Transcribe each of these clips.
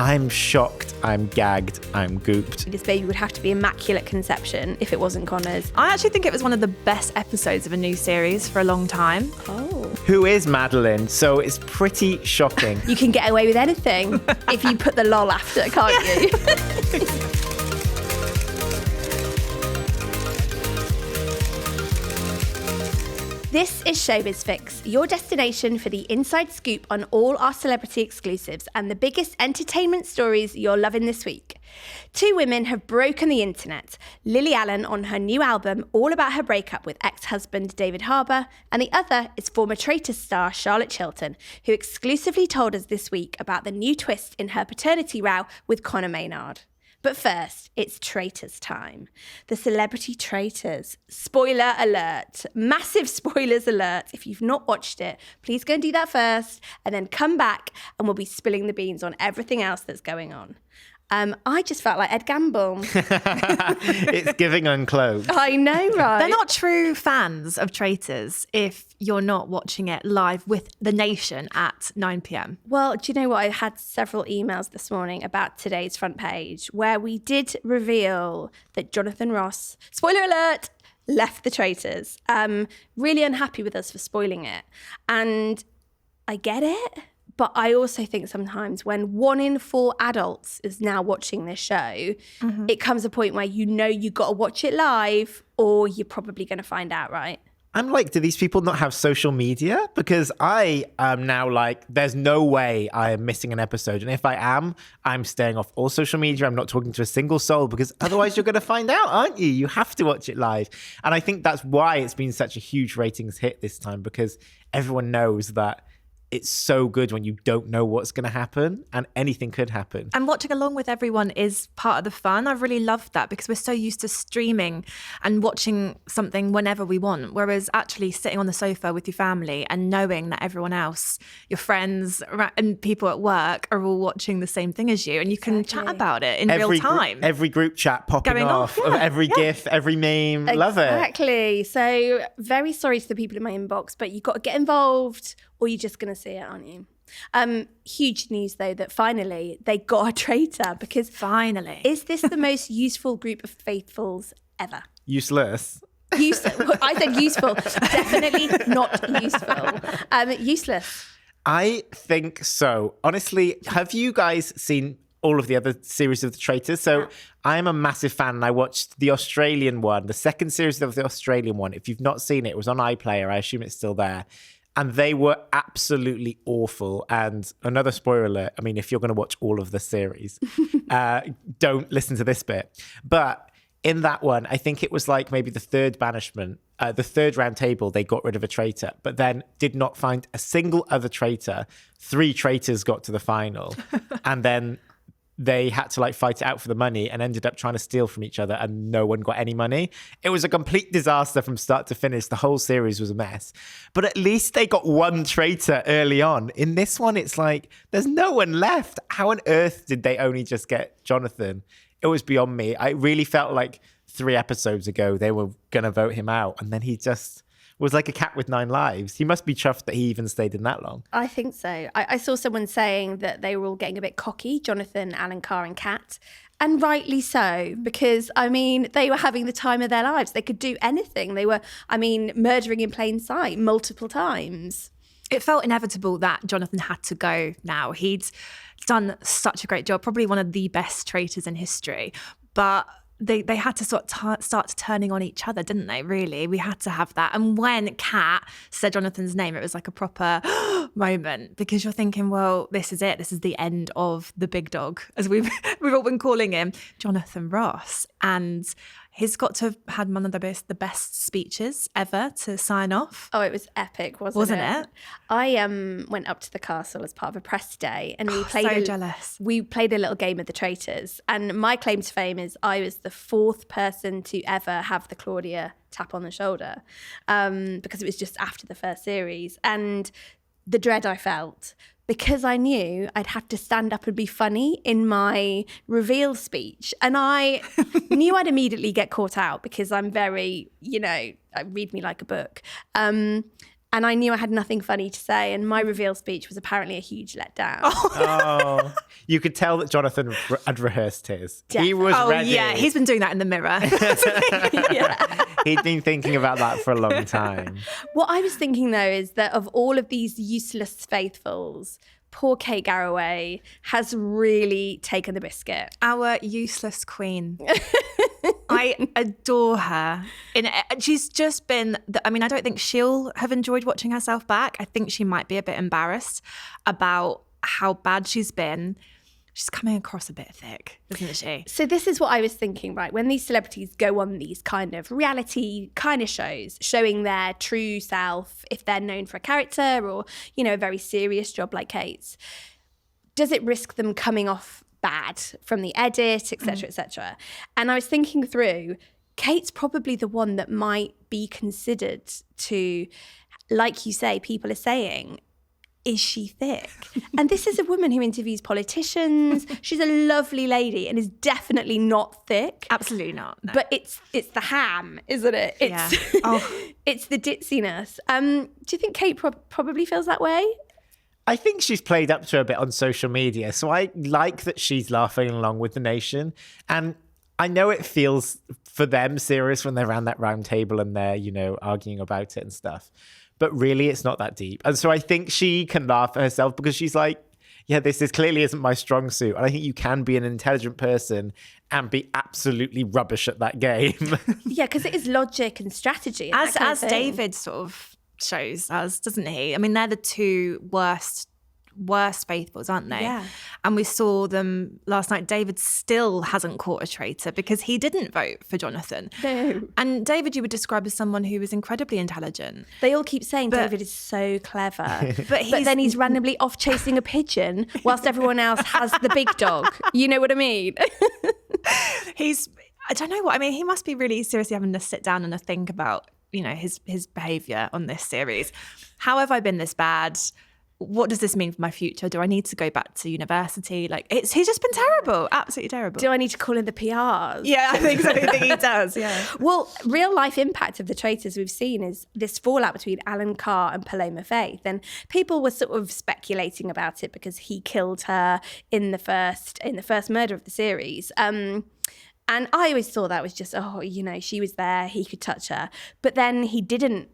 I'm shocked, I'm gagged, I'm gooped. This baby would have to be immaculate conception if it wasn't Conor's. I actually think it was one of the best episodes of a new series for a long time. Oh. Who is Madeline? So it's pretty shocking. You can get away with anything if you put the lol after, can't you? This is Showbiz Fix, your destination for the inside scoop on all our celebrity exclusives and the biggest entertainment stories you're loving this week. Two women have broken the internet. Lily Allen on her new album, all about her breakup with ex-husband David Harbour, and the other is former Traitor star Charlotte Chilton, who exclusively told us this week about the new twist in her paternity row with Conor Maynard. But first, it's Traitors time. The Celebrity Traitors. Spoiler alert. Massive spoilers alert. If you've not watched it, please go and do that first and then come back and we'll be spilling the beans on everything else that's going on. I just felt like Ed Gamble. It's giving unclothed. I know, right? They're not true fans of Traitors if you're not watching it live with the nation at 9 p.m. Well, do you know what? I had several emails this morning about today's front page where we did reveal that Jonathan Ross, spoiler alert, left the Traitors. Really unhappy with us for spoiling it. And I get it. But I also think sometimes when 1 in 4 adults is now watching this show, it comes a point where you got to watch it live or you're probably going to find out, right? I'm like, do these people not have social media? Because I am now like, there's no way I am missing an episode. And if I am, I'm staying off all social media. I'm not talking to a single soul because otherwise you're going to find out, aren't you? You have to watch it live. And I think that's why it's been such a huge ratings hit this time, because everyone knows that it's so good when you don't know what's going to happen and anything could happen. And watching along with everyone is part of the fun. I've really loved that because we're so used to streaming and watching something whenever we want. Whereas actually sitting on the sofa with your family and knowing that everyone else, your friends and people at work are all watching the same thing as you. And you can chat about it in real time. Every group chat popping Going off, of every GIF, every meme. Love it. Exactly. So very sorry to the people in my inbox, but you've got to get involved or you're just going to see it, aren't you? Huge news, though, that finally they got a traitor because... Finally. Is this the most useful group of faithfuls ever? Useless. I said useful. Definitely not useful. Useless. I think so. Honestly, have you guys seen all of the other series of The Traitors? So I'm a massive fan and I watched the Australian one, the second series of the Australian one. If you've not seen it, it was on iPlayer. I assume it's still there. And they were absolutely awful. And another spoiler alert, I mean, if you're going to watch all of the series, don't listen to this bit. But in that one, I think it was like maybe the third banishment, the third round table, they got rid of a traitor, but then did not find a single other traitor. 3 traitors got to the final. And then they had to like fight it out for the money and ended up trying to steal from each other and no one got any money. It was a complete disaster from start to finish. The whole series was a mess. But at least they got one traitor early on. In this one, it's like, there's no one left. How on earth did they only just get Jonathan? It was beyond me. I really felt like 3 episodes ago, they were going to vote him out. And then he just was like a cat with 9 lives. He must be chuffed that he even stayed in that long. I think so. I saw someone saying that they were all getting a bit cocky, Jonathan, Alan, Carr and Kat. And rightly so, because, I mean, they were having the time of their lives. They could do anything. They were, murdering in plain sight multiple times. It felt inevitable that Jonathan had to go now. He'd done such a great job, probably one of the best traitors in history. But they had to start turning on each other, didn't they, really? We had to have that. And when Kat said Jonathan's name, it was like a proper moment because you're thinking, well, this is it. This is the end of the big dog, as we've all been calling him, Jonathan Ross. And he's got to have had one of the best speeches ever to sign off. Oh, it was epic, wasn't it? it? I went up to the castle as part of a press day and we played so jealous. We played a little game of the Traitors. And my claim to fame is I was the 4th person to ever have the Claudia tap on the shoulder because it was just after the first series. And the dread I felt, because I knew I'd have to stand up and be funny in my reveal speech. And I knew I'd immediately get caught out because I'm very, read me like a book. And I knew I had nothing funny to say. And my reveal speech was apparently a huge letdown. Oh, you could tell that Jonathan had rehearsed his. He was ready. Yeah, he's been doing that in the mirror. Yeah. He'd been thinking about that for a long time. What I was thinking, though, is that of all of these useless faithfuls, poor Kate Garraway has really taken the biscuit. Our useless queen. I adore her. She's just been, I don't think she'll have enjoyed watching herself back. I think she might be a bit embarrassed about how bad she's been. She's coming across a bit thick, isn't she? So this is what I was thinking, right? When these celebrities go on these kind of reality kind of shows, showing their true self, if they're known for a character or, a very serious job like Kate's, does it risk them coming off bad from the edit, et cetera, et cetera? And I was thinking through, Kate's probably the one that might be considered to, like you say, people are saying, is she thick? And this is a woman who interviews politicians. She's a lovely lady and is definitely not thick. Absolutely not. No. But it's the ham, isn't it? It's the ditziness. Do you think Kate probably feels that way? I think she's played up to a bit on social media. So I like that she's laughing along with the nation. And I know it feels for them serious when they're around that round table and they're, arguing about it and stuff. But really, it's not that deep. And so I think she can laugh at herself because she's like, yeah, this clearly isn't my strong suit. And I think you can be an intelligent person and be absolutely rubbish at that game. Yeah, because it is logic and strategy. And as David sort of shows us, doesn't he? They're the two worst faithfuls, aren't they? Yeah. And we saw them last night. David still hasn't caught a traitor because he didn't vote for Jonathan. No. And David, you would describe as someone who is incredibly intelligent. They all keep saying David is so clever. but But then he's randomly off chasing a pigeon whilst everyone else has the big dog. You know what I mean? I don't know what, he must be really seriously having to sit down and to think about, his behaviour on this series. How have I been this bad? What does this mean for my future? Do I need to go back to university? He's just been terrible, absolutely terrible. Do I need to call in the PRs? Yeah, I think he does, yeah. Well, real life impact of the traitors we've seen is this fallout between Alan Carr and Paloma Faith. And people were sort of speculating about it because he killed her in the first murder of the series. And I always thought that was just, she was there, he could touch her. But then he didn't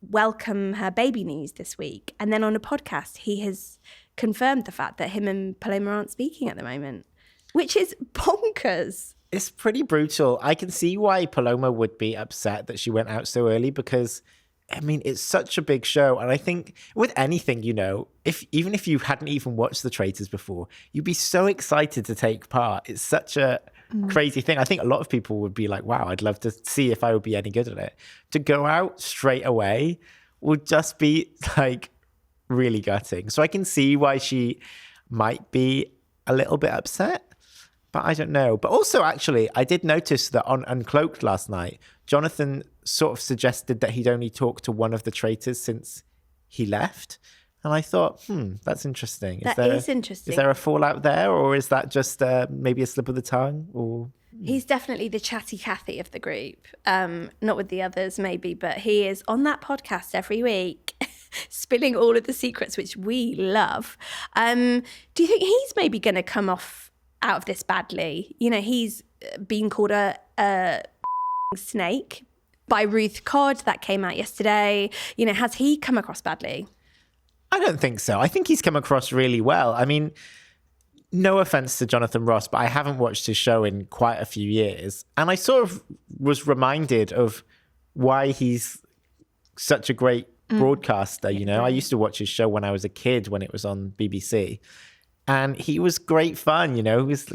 welcome her baby news this week. And then on a podcast, he has confirmed the fact that him and Paloma aren't speaking at the moment, which is bonkers. It's pretty brutal. I can see why Paloma would be upset that she went out so early because, it's such a big show. And I think with anything, even if you hadn't even watched The Traitors before, you'd be so excited to take part. It's such a crazy thing. I think a lot of people would be like, wow, I'd love to see if I would be any good at it. To go out straight away would just be really gutting. So I can see why she might be a little bit upset, but I don't know. But also, actually, I did notice that on Uncloaked last night, Jonathan sort of suggested that he'd only talked to one of the traitors since he left. And I thought, that's interesting. That is interesting. Is there a fallout there, or is that just maybe a slip of the tongue? Or he's definitely the chatty Cathy of the group. Not with the others, maybe, but he is on that podcast every week, spilling all of the secrets, which we love. Do you think he's maybe going to come out of this badly? He's been called a snake by Ruth Codd. That came out yesterday. Has he come across badly? I don't think so. I think he's come across really well. No offense to Jonathan Ross, but I haven't watched his show in quite a few years. And I sort of was reminded of why he's such a great broadcaster. I used to watch his show when I was a kid, when it was on BBC. And he was great fun, It was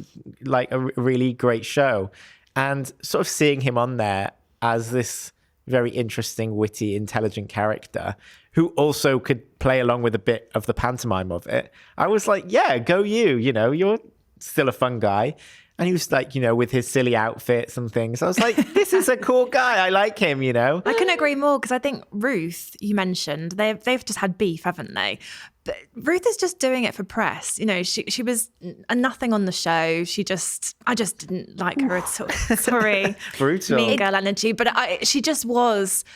like a really great show. And sort of seeing him on there as this very interesting, witty, intelligent character who also could play along with a bit of the pantomime of it. I was like, yeah, go you, you're still a fun guy. And he was like, with his silly outfits and things. I was like, this is a cool guy. I like him, I couldn't agree more because I think Ruth, you mentioned, they've just had beef, haven't they? But Ruth is just doing it for press. She was a nothing on the show. I just didn't like her at all. Sorry. Brutal. Mean girl energy. But she just was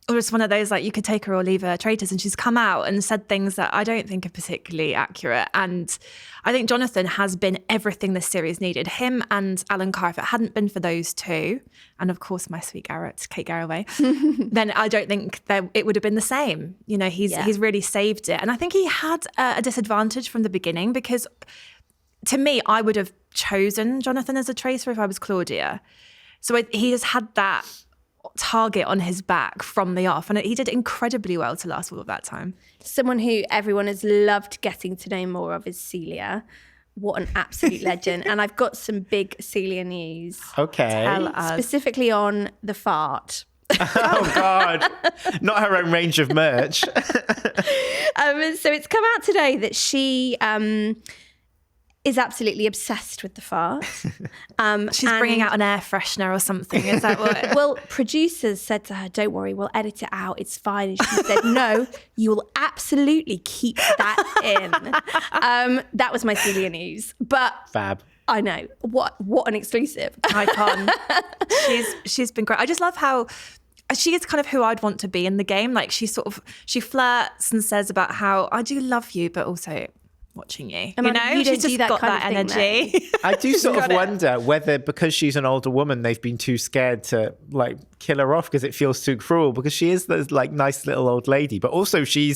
or it's one of those like you could take her or leave her traitors, and she's come out and said things that I don't think are particularly accurate. And I think Jonathan has been everything this series needed. Him and Alan Carr, if it hadn't been for those two, and of course my sweet Kate Garraway, then I don't think it would have been the same. You know, he's really saved it. And I think he had a disadvantage from the beginning, because to me, I would have chosen Jonathan as a traitor if I was Claudia. So he has had that target on his back from the off, and he did incredibly well to last all of that time. Someone who everyone has loved getting to know more of is Celia. What an absolute legend. And I've got some big Celia news. Okay. Tell us. Specifically on the fart. Oh, God. Not her own range of merch. So it's come out today that she is absolutely obsessed with the fart. She's bringing out an air freshener or something. Is that what? Well, producers said to her, don't worry, we'll edit it out. It's fine. And she said, no, you will absolutely keep that in. That was my Celia news. But Fab. I know. What an exclusive. Icon. She's been great. I just love how she is kind of who I'd want to be in the game. Like she flirts and says about how I do love you, but also watching you. You know, she's just do that got kind that of thing, energy. I do sort of wonder whether, because she's an older woman, they've been too scared to like kill her off because it feels too cruel, because she is this like nice little old lady, but also she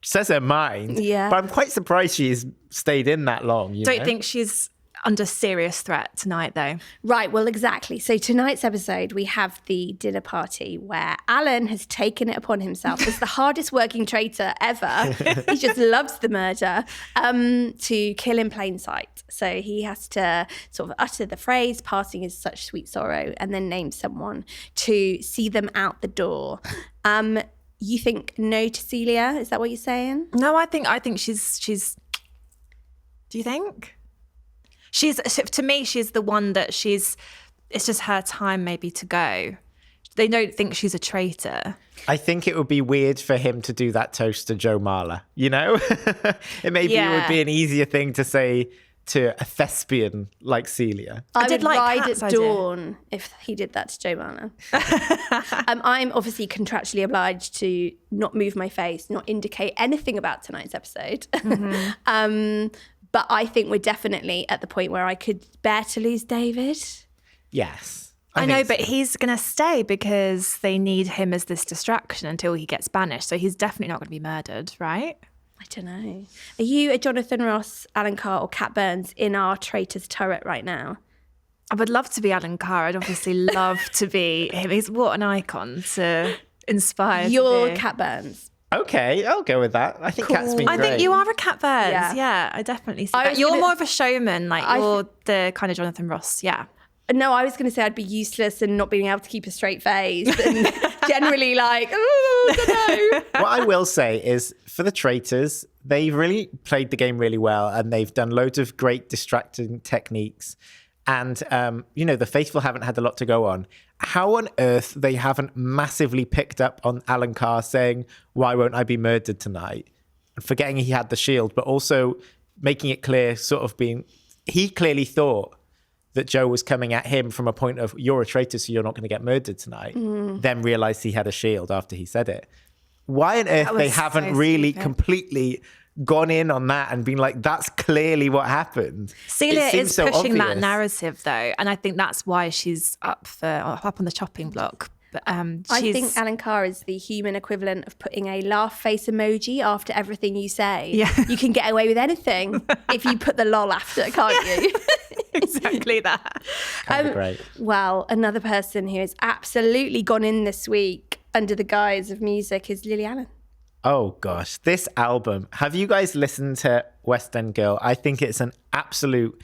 says her mind. Yeah. But I'm quite surprised she's stayed in that long. Don't think she's under serious threat tonight, though. Right, well, exactly. So tonight's episode, we have the dinner party where Alan has taken it upon himself as the hardest working traitor ever. He just loves the murder, to kill in plain sight. So he has to sort of utter the phrase, parting is such sweet sorrow, and then name someone to see them out the door. You think no to Celia? Is that what you're saying? No, I think she's. Do you think? To me, she's the one that it's just her time maybe to go. They don't think she's a traitor. I think it would be weird for him to do that toast to Joe Marler, you know? It would be an easier thing to say to a thespian like Celia. I did would like ride Kat's at idea. dawn if he did that to Joe Marler. I'm obviously contractually obliged to not move my face, not indicate anything about tonight's episode. Mm-hmm. But I think we're definitely at the point where I could bear to lose David. Yes. I know, think but so. he's going to stay because they need him as this distraction until he gets banished. So he's definitely not going to be murdered, right? I don't know. Are you a Jonathan Ross, Alan Carr or Kat Burns in our Traitors turret right now? I would love to be Alan Carr. I'd obviously love to be him. He's what an icon to inspire. You're to be. Kat Burns. Okay, I'll go with that. I think Kat's been I great. think you are a Kat Burns. Yeah. Yeah, I definitely see I that. was You're gonna- more of a showman. Like you're the kind of Jonathan Ross. Yeah. No, I was going to say I'd be useless and not being able to keep a straight face and generally like, oh, I don't know. What I will say is, for the Traitors, they've really played the game really well, and they've done loads of great distracting techniques. And, the faithful haven't had a lot to go on. How on earth they haven't massively picked up on Alan Carr saying, why won't I be murdered tonight? And forgetting he had the shield, but also making it clear, he clearly thought that Joe was coming at him from a point of, you're a traitor, so you're not going to get murdered tonight. Then realized he had a shield after he said it. Why on earth they haven't really completely gone in on that and been like, that's clearly what happened. Celia It seems is so pushing that obvious. narrative though, and I think that's why she's up on the chopping block. But I think Alan Carr is the human equivalent of putting a laugh face emoji after everything you say. Yeah. You can get away with anything if you put the lol after, can't you? exactly that. Kind of great. Well, another person who has absolutely gone in this week under the guise of music is Lily Allen. Oh gosh, this album. Have you guys listened to West End Girl? I think it's an absolute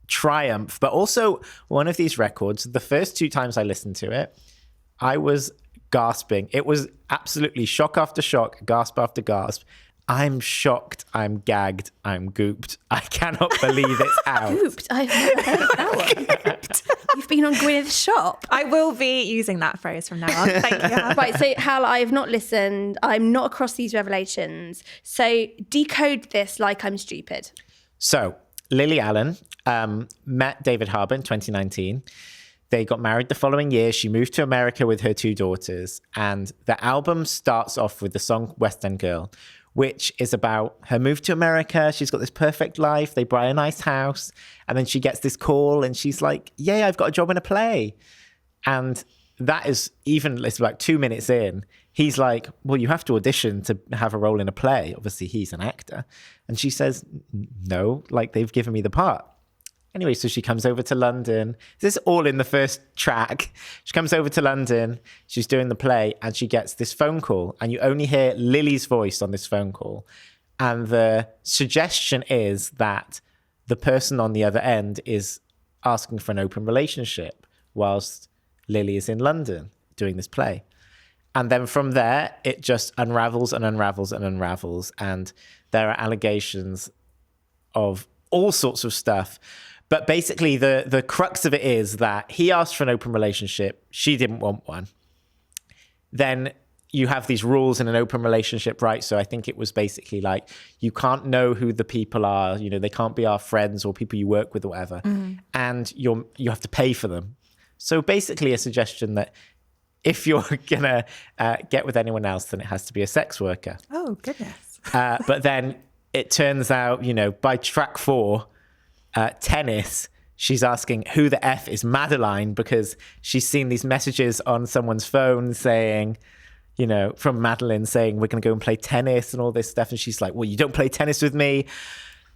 triumph, but also one of these records, the first 2 times I listened to it, I was gasping. It was absolutely shock after shock, gasp after gasp. I'm shocked, I'm gagged, I'm gooped. I cannot believe it's out. Gooped. I've never heard of that one. You've been on Gwyneth's shop. I will be using that phrase from now on. Thank you. Hal. Right, so Hal, I have not listened. I'm not across these revelations. So decode this like I'm stupid. So, Lily Allen met David Harbour in 2019. They got married the following year. She moved to America with her 2 daughters. And the album starts off with the song West End Girl, which is about her move to America. She's got this perfect life. They buy a nice house. And then she gets this call and she's like, yay, I've got a job in a play. And that is it's like 2 minutes in. He's like, well, you have to audition to have a role in a play. Obviously, he's an actor. And she says, no, like they've given me the part. Anyway, so she comes over to London. This is all in the first track. She comes over to London. She's doing the play and she gets this phone call. And you only hear Lily's voice on this phone call. And the suggestion is that the person on the other end is asking for an open relationship whilst Lily is in London doing this play. And then from there, it just unravels and unravels and unravels. And there are allegations of all sorts of stuff. But basically, the crux of it is that he asked for an open relationship. She didn't want one. Then you have these rules in an open relationship, right? So I think it was basically like, you can't know who the people are. You know, they can't be our friends or people you work with or whatever. And you have to pay for them. So basically a suggestion that if you're going to get with anyone else, then it has to be a sex worker. Oh, goodness. But then it turns out, you know, by track 4, tennis, she's asking who the F is Madeline, because she's seen these messages on someone's phone saying, you know, from Madeline saying, we're going to go and play tennis and all this stuff. And she's like, well, you don't play tennis with me.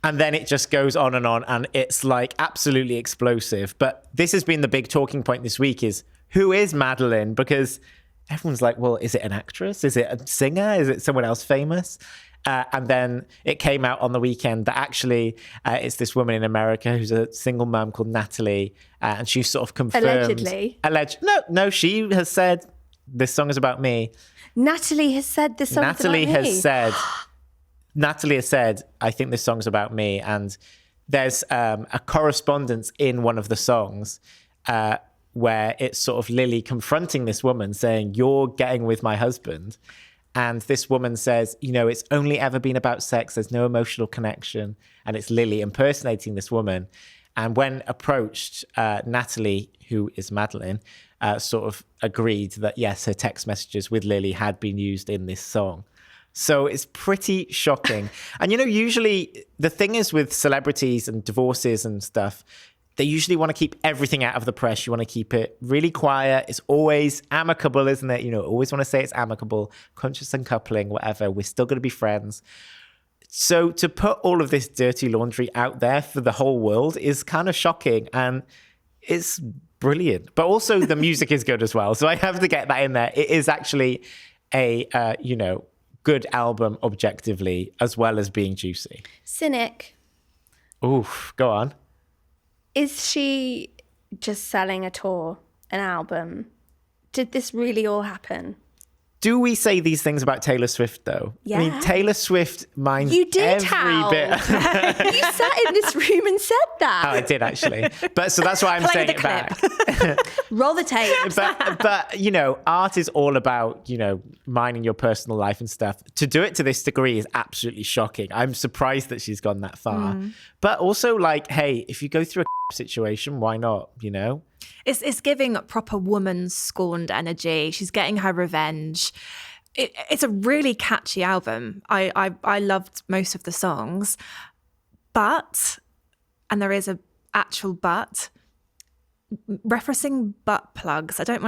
And then it just goes on, and it's like absolutely explosive. But this has been the big talking point this week is, who is Madeline? Because everyone's like, well, is it an actress? Is it a singer? Is it someone else famous? And then it came out on the weekend that actually it's this woman in America who's a single mum called Natalie. And she sort of confirmed. Allegedly. No, she has said, this song is about me. Natalie has said this song is about me. Natalie has said, I think this song's about me. And there's a correspondence in one of the songs where it's sort of Lily confronting this woman saying, you're getting with my husband. And this woman says, you know, it's only ever been about sex. There's no emotional connection. And it's Lily impersonating this woman. And when approached, Natalie, who is Madeline, sort of agreed that, yes, her text messages with Lily had been used in this song. So it's pretty shocking. And, you know, usually the thing is with celebrities and divorces and stuff, they usually want to keep everything out of the press. You want to keep it really quiet. It's always amicable, isn't it? You know, always want to say it's amicable, conscious uncoupling, whatever. We're still going to be friends. So to put all of this dirty laundry out there for the whole world is kind of shocking. And it's brilliant. But also the music is good as well. So I have to get that in there. It is actually a, you know, good album objectively, as well as being juicy. Cynic. Oof, go on. Is she just selling a tour, an album? Did this really all happen? Do we say these things about Taylor Swift, though? Yeah. I mean, Taylor Swift minds You did, every Hal. bit. You sat in this room and said that. Oh, I did, actually. But so that's why I'm Play saying the it clip. back. Roll the tape. But, you know, art is all about, you know, minding your personal life and stuff. To do it to this degree is absolutely shocking. I'm surprised that she's gone that far. But also, like, hey, if you go through a situation, why not, you know? It's giving proper woman scorned energy. She's getting her revenge. It's a really catchy album. I loved most of the songs, but, and there is a actual but, referencing butt plugs. I don't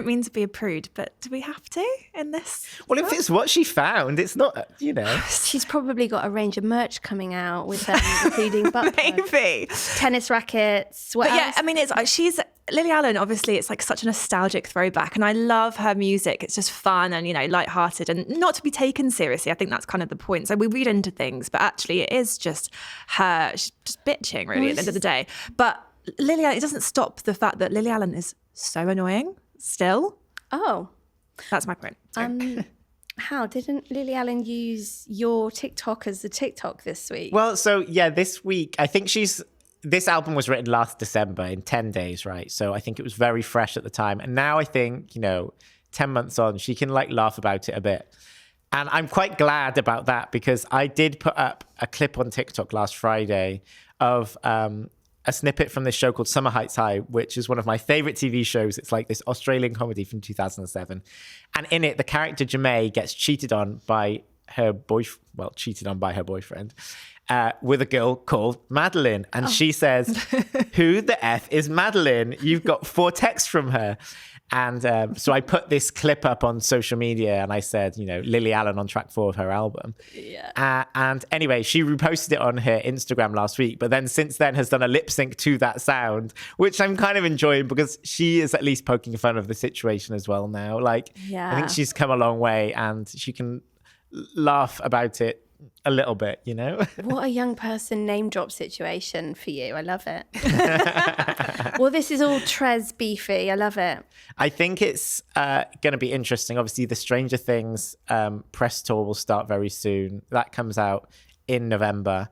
mean to be a prude, but do we have to in this? Well, if it's what she found, it's not, you know. She's probably got a range of merch coming out with including butt plugs, Maybe. tennis rackets. What else? Yeah, I mean, she's Lily Allen. Obviously, it's like such a nostalgic throwback, and I love her music. It's just fun and, you know, lighthearted and not to be taken seriously. I think that's kind of the point. So we read into things, but actually, it is just her. She's just bitching, really, at the end of the day. But Lily Allen, it doesn't stop the fact that Lily Allen is so annoying still. Oh. That's my point. How didn't Lily Allen use your TikTok as the TikTok this week? Well, so yeah, this week, I think this album was written last December in 10 days, right? So I think it was very fresh at the time. And now I think, you know, 10 months on, she can like laugh about it a bit. And I'm quite glad about that because I did put up a clip on TikTok last Friday of a snippet from this show called Summer Heights High, which is one of my favorite TV shows. It's like this Australian comedy from 2007. And in it, the character Jemay gets cheated on by her boyfriend, with a girl called Madeline. And she says, who the F is Madeline? You've got 4 texts from her. And so I put this clip up on social media and I said, Lily Allen on track 4 of her album. Yeah. And anyway, she reposted it on her Instagram last week, but then since then has done a lip sync to that sound, which I'm kind of enjoying because she is at least poking fun of the situation as well now. Like, I think she's come a long way and she can laugh about it a little bit, What a young person name drop situation for you. I love it. Well, this is all Trez beefy. I love it. I think it's going to be interesting. Obviously, the Stranger Things press tour will start very soon. That comes out in November.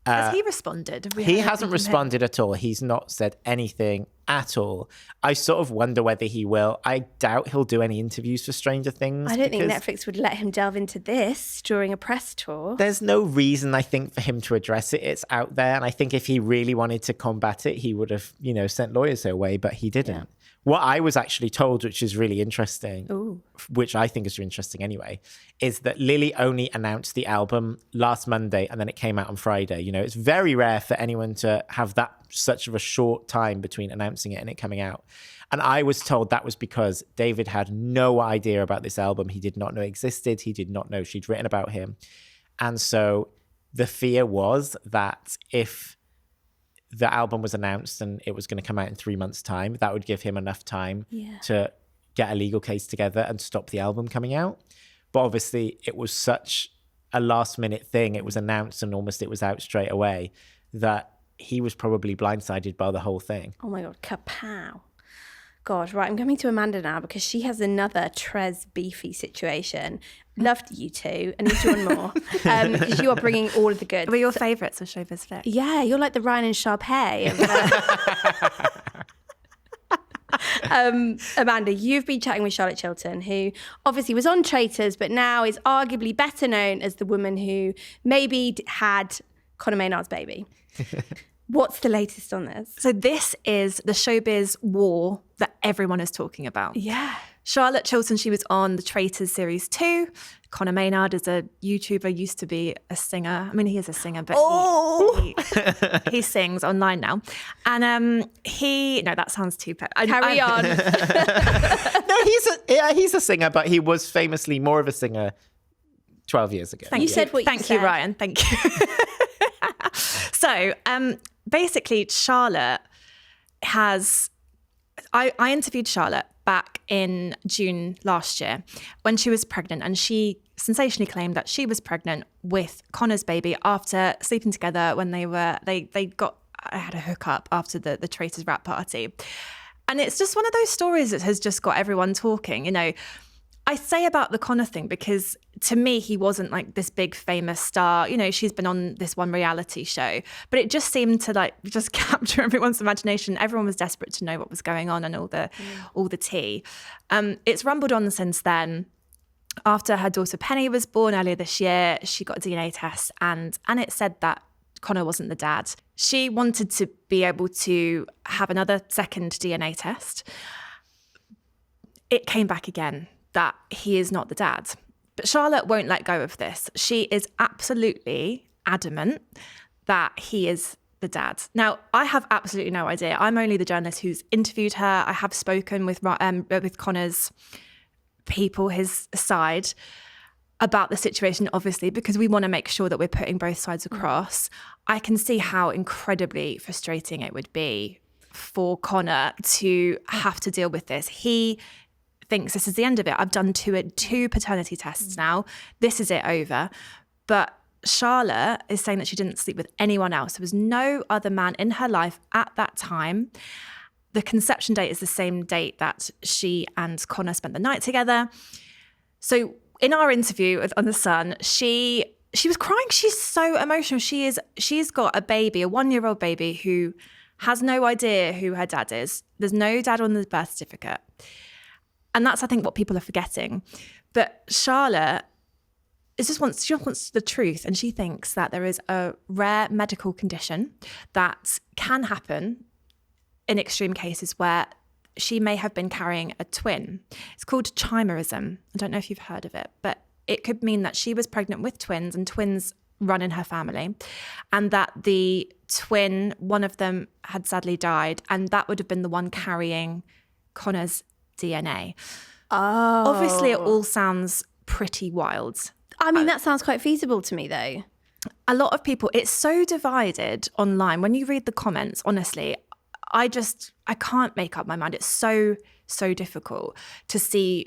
Has he responded? He hasn't responded at all. He's not said anything at all. I sort of wonder whether he will. I doubt he'll do any interviews for Stranger Things. I don't think Netflix would let him delve into this during a press tour. There's no reason, I think, for him to address it. It's out there. And I think if he really wanted to combat it, he would have, sent lawyers their way, but he didn't. Yeah. What I was actually told, which is really interesting, which I think is interesting anyway, is that Lily only announced the album last Monday and then it came out on Friday. It's very rare for anyone to have that such of a short time between announcing it and it coming out. And I was told that was because David had no idea about this album. He did not know it existed. He did not know she'd written about him. And so the fear was that if the album was announced and it was going to come out in 3 months' time, that would give him enough time to get a legal case together and stop the album coming out. But obviously it was such a last minute thing. It was announced and almost it was out straight away that he was probably blindsided by the whole thing. Oh my God, kapow. God, right, I'm coming to Amanda now because she has another Trez beefy situation. Loved you two. I need you on more because you are bringing all of the goods. We're your favourites of Showbiz Fix. Yeah, you're like the Ryan and Sharpay. Amanda, you've been chatting with Charlotte Chilton, who obviously was on Traitors, but now is arguably better known as the woman who maybe had Conor Maynard's baby. What's the latest on this? So this is the showbiz war that everyone is talking about. Yeah. Charlotte Chilton, she was on the Traitors Series 2. Conor Maynard is a YouTuber, used to be a singer. I mean, he is a singer, but he sings online now. And no, that sounds too pet. Carry on. No, he's a singer, but he was famously more of a singer 12 years ago. Thank you, Ryan. Thank you. So basically, Charlotte has... I interviewed Charlotte back in June last year when she was pregnant, and she sensationally claimed that she was pregnant with Conor's baby after sleeping together when they had a hookup after the Traitors rap party. And it's just one of those stories that has just got everyone talking. I say about the Conor thing because to me, he wasn't like this big famous star. She's been on this one reality show, but it just seemed to just capture everyone's imagination. Everyone was desperate to know what was going on and all the tea. It's rumbled on since then. After her daughter Penny was born earlier this year, she got a DNA test and it said that Conor wasn't the dad. She wanted to be able to have another second DNA test. It came back again that he is not the dad. But Charlotte won't let go of this. She is absolutely adamant that he is the dad. Now, I have absolutely no idea. I'm only the journalist who's interviewed her. I have spoken with Conor's people, his side, about the situation, obviously, because we want to make sure that we're putting both sides across. I can see how incredibly frustrating it would be for Conor to have to deal with this. He thinks this is the end of it. I've done two paternity tests now. This is it over. But Charlotte is saying that she didn't sleep with anyone else. There was no other man in her life at that time. The conception date is the same date that she and Conor spent the night together. So in our interview on The Sun, she was crying. She's so emotional. She's got a baby, a 1-year-old baby who has no idea who her dad is. There's no dad on the birth certificate. And that's, I think, what people are forgetting. But Charlotte she wants the truth, and she thinks that there is a rare medical condition that can happen in extreme cases where she may have been carrying a twin. It's called chimerism. I don't know if you've heard of it, but it could mean that she was pregnant with twins, and twins run in her family, and that the twin, one of them had sadly died, and that would have been the one carrying Conor's DNA. Oh. Obviously, it all sounds pretty wild. I mean, that sounds quite feasible to me, though. A lot of people, it's so divided online. When you read the comments, honestly, I can't make up my mind. It's so difficult to see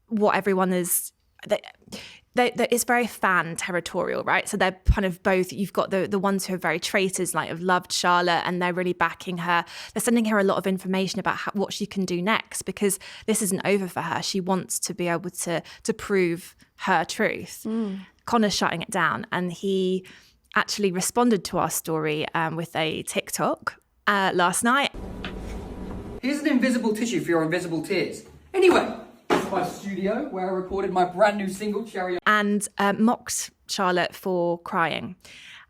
what everyone is. It's very fan territorial, right? So they're kind of both. You've got the ones who are very traitors, like have loved Charlotte, and they're really backing her. They're sending her a lot of information about what she can do next, because this isn't over for her. She wants to be able to prove her truth. Conor's shutting it down, and he actually responded to our story with a TikTok last night. Here's an invisible tissue for your invisible tears. Anyway, this is my studio where I recorded my brand new single, Cherry. And mocked Charlotte for crying.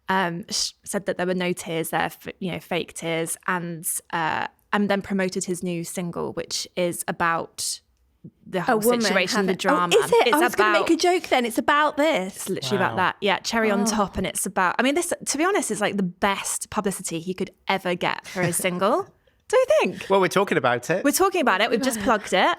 Said that there were no tears there, fake tears, and then promoted his new single, which is about the whole situation, the drama. Oh, is it? It's I was going to make a joke then. It's about this. It's literally about that. Yeah, cherry on top. And it's about, I mean, this, to be honest, is like the best publicity he could ever get for his single. Do you think? Well, we're talking about it. We're talking about it. We've just plugged it.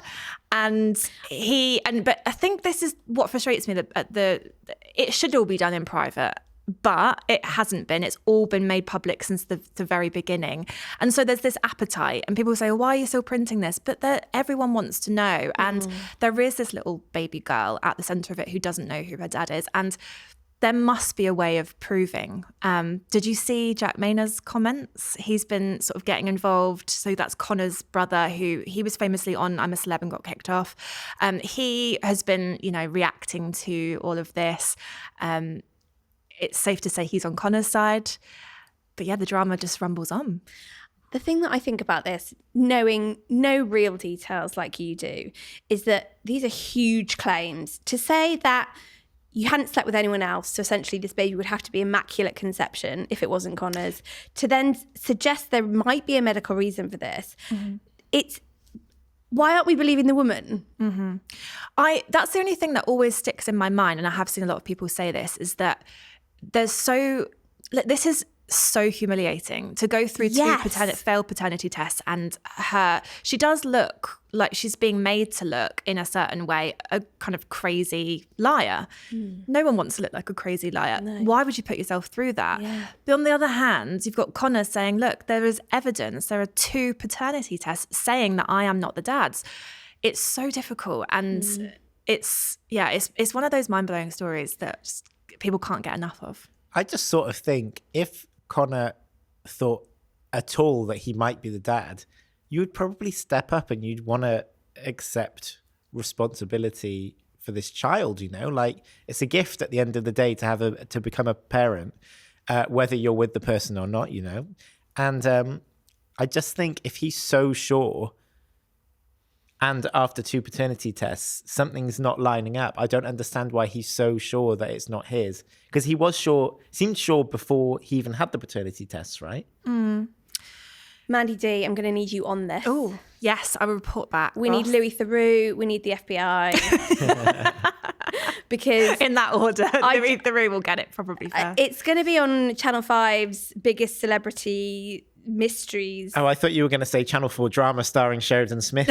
But I think this is what frustrates me, that it should all be done in private. But it hasn't been. It's all been made public since the very beginning. And so there's this appetite. And people say, well, why are you still printing this? But everyone wants to know. And there is this little baby girl at the centre of it who doesn't know who her dad is. And there must be a way of proving. Did you see Jack Maynard's comments? He's been sort of getting involved. So that's Conor's brother, who he was famously on I'm a Celeb and got kicked off. He has been, reacting to all of this. It's safe to say he's on Conor's side. But yeah, the drama just rumbles on. The thing that I think about this, knowing no real details like you do, is that these are huge claims. To say that you hadn't slept with anyone else, so essentially this baby would have to be immaculate conception if it wasn't Conor's, to then suggest there might be a medical reason for this, it's, why aren't we believing the woman? That's the only thing that always sticks in my mind, and I have seen a lot of people say this, is that this is so humiliating to go through two failed paternity tests, and she does look like she's being made to look in a certain way, a kind of crazy liar. No one wants to look like a crazy liar. No. Why would you put yourself through that? Yeah. But on the other hand, you've got Conor saying, look, there is evidence, there are 2 paternity tests saying that I am not the dad's. It's so difficult, and it's one of those mind-blowing stories that people can't get enough of. I just sort of think if Conor thought at all that he might be the dad, you would probably step up and you'd want to accept responsibility for this child, like it's a gift at the end of the day to become a parent, whether you're with the person or not, and I just think if he's so sure, and after 2 paternity tests, something's not lining up. I don't understand why he's so sure that it's not his. Because he seemed sure before he even had the paternity tests, right? Mandy D, I'm going to need you on this. Oh, yes, I will report back. We need Louis Theroux. We need the FBI. Because in that order, Louis Theroux will get it probably first. It's going to be on Channel 5's biggest celebrity mysteries. Oh, I thought you were going to say Channel 4 drama starring Sheridan Smith.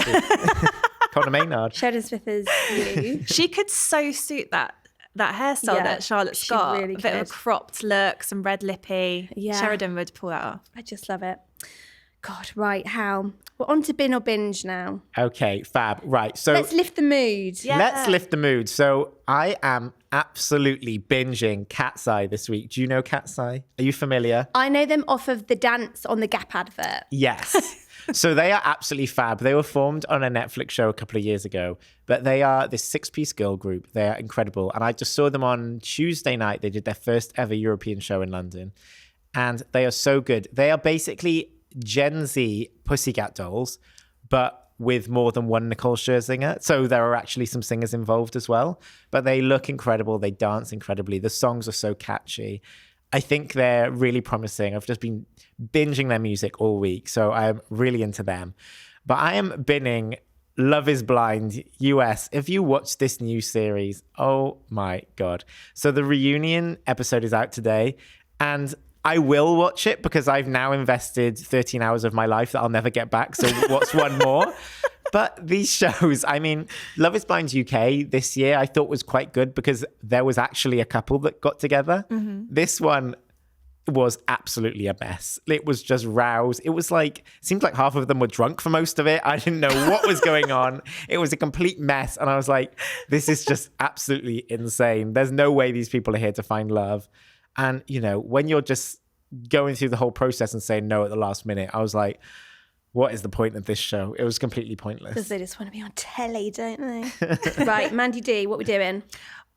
Conor Maynard. Sheridan Smith is you. She could so suit that hairstyle that Charlotte's got. Really a bit of a cropped look, some red lippy. Yeah. Sheridan would pull that off. I just love it. God, right, how? We're on to bin or binge now. Okay, fab. Right, so let's lift the mood. Yeah. Let's lift the mood. So I am absolutely binging Cat's Eye this week. Do you know Cat's Eye? Are you familiar? I know them off of the dance on the Gap advert. Yes. So they are absolutely fab. They were formed on a Netflix show a couple of years ago, but they are this 6-piece girl group. They are incredible. And I just saw them on Tuesday night. They did their first ever European show in London. And they are so good. They are basically Gen Z Pussycat Dolls, but with more than one Nicole Scherzinger. So there are actually some singers involved as well. But they look incredible. They dance incredibly. The songs are so catchy. I think they're really promising. I've just been binging their music all week. So I'm really into them. But I am binning Love is Blind US. If you watch this new series, oh my God. So the reunion episode is out today. And I will watch it because I've now invested 13 hours of my life that I'll never get back. So what's one more? But these shows, I mean, Love is Blind UK this year I thought was quite good because there was actually a couple that got together. This one was absolutely a mess. It was just rows. It was like, seemed like half of them were drunk for most of it. I didn't know what was going on. It was a complete mess. And I was like, this is just absolutely insane. There's no way these people are here to find love. And, you know, when you're just going through the whole process and saying no at the last minute, I was like, what is the point of this show? It was completely pointless. Because they just want to be on telly, don't they? Right, Mandy D, what we doing?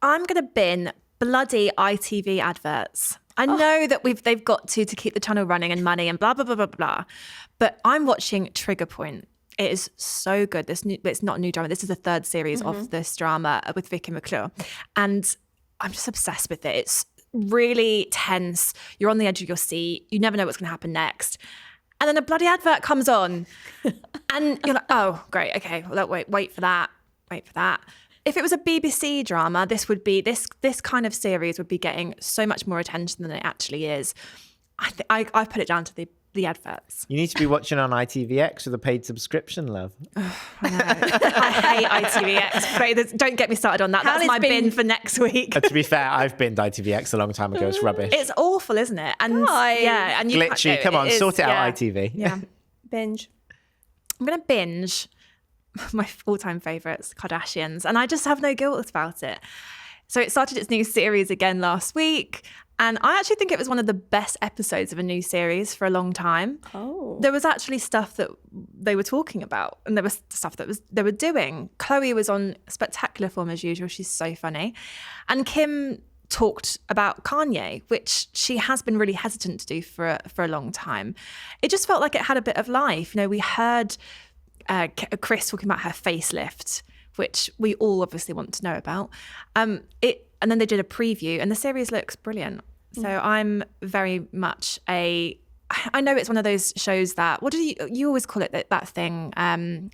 I'm going to bin bloody ITV adverts. I know that they've got to keep the channel running and money and blah, blah, blah, blah, blah. But I'm watching Trigger Point. It is so good. It's not a new drama. This is the third series of this drama with Vicky McClure. And I'm just obsessed with it. It's really tense. You're on the edge of your seat. You never know what's going to happen next. And then a bloody advert comes on. And you're like, oh, great. Okay, well, wait for that. Wait for that. If it was a BBC drama, this kind of series would be getting so much more attention than it actually is. I put it down to the adverts. You need to be watching on ITVX with a paid subscription, love. I know. I hate ITVX. Don't get me started on that. That's my bin for next week. To be fair, I've binned ITVX a long time ago. It's rubbish. It's awful, isn't it? And yeah, and glitchy. Come on, sort it out, ITV. Yeah. Binge. I'm going to binge my all-time favourites, Kardashians, and I just have no guilt about it. So it started its new series again last week, and I actually think it was one of the best episodes of a new series for a long time. Oh. There was actually stuff that they were talking about, and there was stuff that they were doing. Chloe was on spectacular form as usual. She's so funny. And Kim talked about Kanye, which she has been really hesitant to do for a long time. It just felt like it had a bit of life. You know, we heard Chris talking about her facelift, which we all obviously want to know about. And then they did a preview, and the series looks brilliant. So I'm very much I know it's one of those shows that, what do you always call it, that thing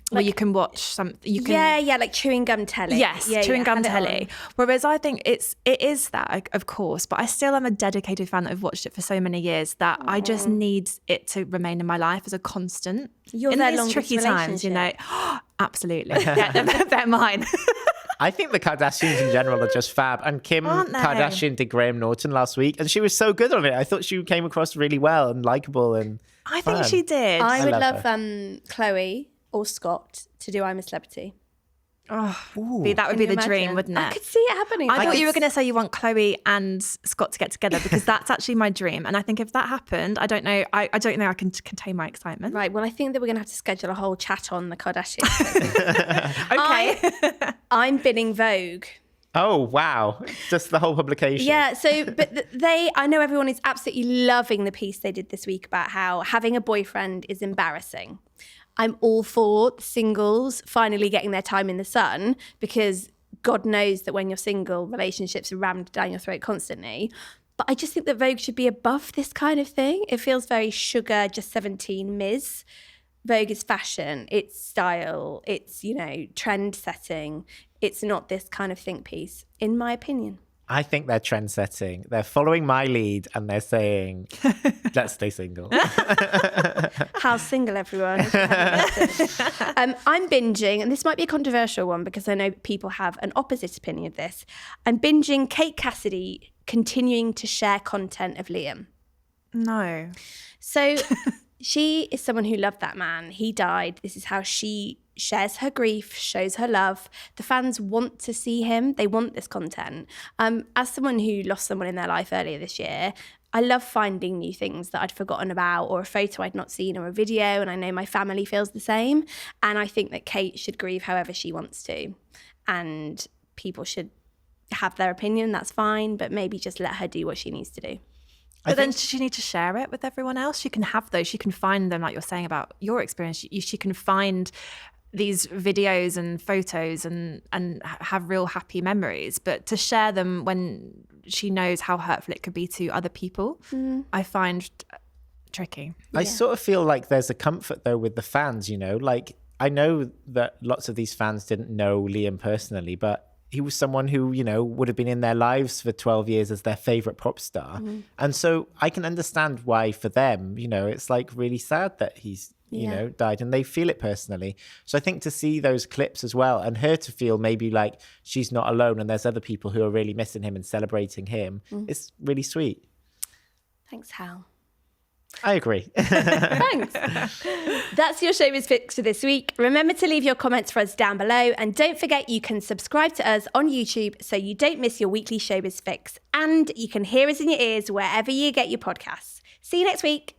where you can watch something, you can... Yeah, like chewing gum telly. Yes, chewing gum telly. Whereas I think it is that, of course, but I still am a dedicated fan that have watched it for so many years that I just need it to remain in my life as a constant. You're in their these longest tricky times, you know. Absolutely. Yeah, they're mine. I think the Kardashians in general are just fab. And Kim Kardashian did Graham Norton last week, and she was so good on it. I thought she came across really well and likable and I think she did. I would love love Chloe or Scott to do I'm a Celebrity. Oh, that would be the dream, wouldn't it? I could see it happening. I thought you were going to say you want Chloe and Scott to get together, because that's actually my dream. And I think if that happened, I don't know I can contain my excitement. Right, well, I think that we're going to have to schedule a whole chat on the Kardashians. Okay. I'm binning Vogue. oh wow, just the whole publication. Yeah, so, but I know everyone is absolutely loving the piece they did this week about how having a boyfriend is embarrassing. I'm all for singles finally getting their time in the sun, because God knows that when you're single, relationships are rammed down your throat constantly. But I just think that Vogue should be above this kind of thing. It feels very sugar, just 17 Ms. Vogue is fashion, it's style, it's, trend setting. It's not this kind of think piece, in my opinion. I think they're trend setting. They're following my lead and they're saying, let's stay single. How's single, everyone? I'm binging, and this might be a controversial one because I know people have an opposite opinion of this. I'm binging Kate Cassidy continuing to share content of Liam. No. So she is someone who loved that man. He died. This is how she shares her grief, shows her love. The fans want to see him. They want this content. As someone who lost someone in their life earlier this year, I love finding new things that I'd forgotten about, or a photo I'd not seen, or a video, and I know my family feels the same. And I think that Kate should grieve however she wants to. And people should have their opinion, that's fine, but maybe just let her do what she needs to do. But then she needs to share it with everyone else. She can have those. She can find them, like you're saying about your experience. She can find these videos and photos and have real happy memories, but to share them when she knows how hurtful it could be to other people, I find tricky. I sort of feel like there's a comfort though with the fans, you know, like I know that lots of these fans didn't know Liam personally, but he was someone who, you know, would have been in their lives for 12 years as their favorite pop star. And so I can understand why for them, you know, it's like really sad that he's, you know, died, and they feel it personally. So I think to see those clips as well, and her to feel maybe like she's not alone and there's other people who are really missing him and celebrating him, it's really sweet. Thanks, Hal. I agree. Thanks. That's your Showbiz Fix for this week. Remember to leave your comments for us down below, and don't forget you can subscribe to us on YouTube so you don't miss your weekly Showbiz Fix, and you can hear us in your ears wherever you get your podcasts. See you next week.